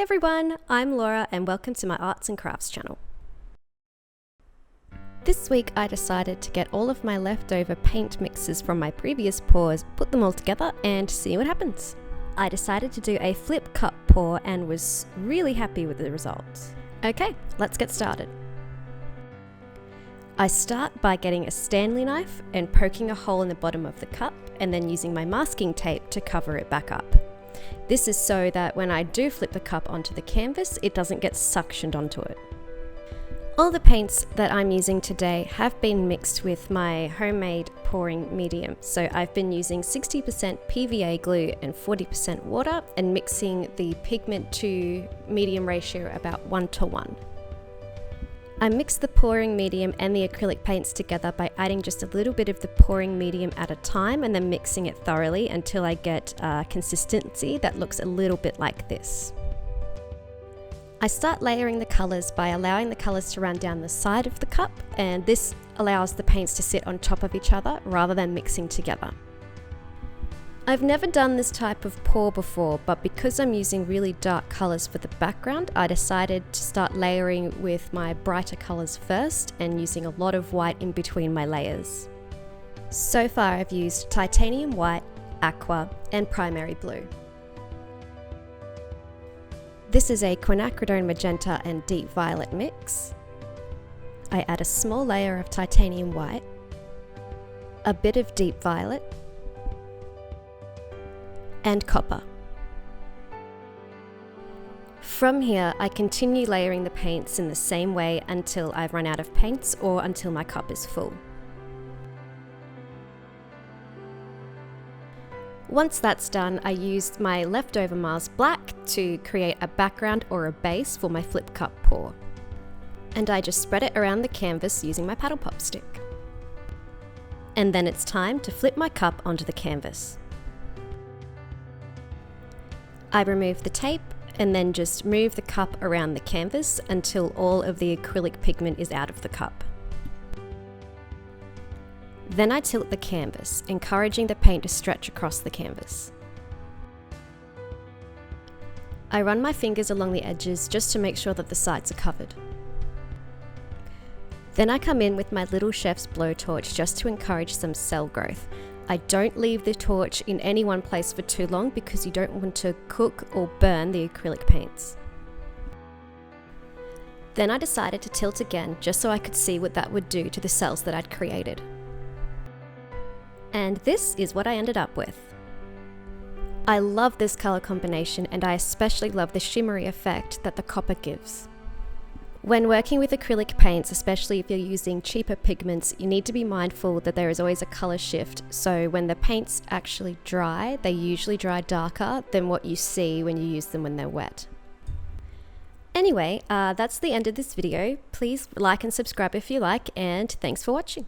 everyone, I'm Laura and welcome to my arts and crafts channel. This week I decided to get all of my leftover paint mixes from my previous pours, put them all together and see what happens. I decided to do a flip cup pour and was really happy with the results. Okay, let's get started. I start by getting a Stanley knife and poking a hole in the bottom of the cup and then using my masking tape to cover it back up. This is so that when I do flip the cup onto the canvas, it doesn't get suctioned onto it. All the paints that I'm using today have been mixed with my homemade pouring medium. So I've been using 60% PVA glue and 40% water and mixing the pigment to medium ratio about 1:1. I mix the pouring medium and the acrylic paints together by adding just a little bit of the pouring medium at a time and then mixing it thoroughly until I get a consistency that looks a little bit like this. I start layering the colours by allowing the colours to run down the side of the cup, and this allows the paints to sit on top of each other rather than mixing together. I've never done this type of pour before, but because I'm using really dark colours for the background, I decided to start layering with my brighter colours first and using a lot of white in between my layers. So far I've used titanium white, aqua and primary blue. This is a Quinacridone magenta and deep violet mix. I add a small layer of titanium white, a bit of deep violet, and copper. From here, I continue layering the paints in the same way until I've run out of paints or until my cup is full. Once that's done, I used my leftover Mars Black to create a background or a base for my flip cup pour. And I just spread it around the canvas using my paddle pop stick. And then it's time to flip my cup onto the canvas. I remove the tape and then just move the cup around the canvas until all of the acrylic pigment is out of the cup. Then I tilt the canvas, encouraging the paint to stretch across the canvas. I run my fingers along the edges just to make sure that the sides are covered. Then I come in with my little chef's blowtorch just to encourage some cell growth. I don't leave the torch in any one place for too long because you don't want to cook or burn the acrylic paints. Then I decided to tilt again just so I could see what that would do to the cells that I'd created. And this is what I ended up with. I love this color combination and I especially love the shimmery effect that the copper gives. When working with acrylic paints, especially if you're using cheaper pigments, you need to be mindful that there is always a color shift. So when the paints actually dry, they usually dry darker than what you see when you use them when they're wet. Anyway, that's the end of this video. Please like and subscribe if you like, and thanks for watching.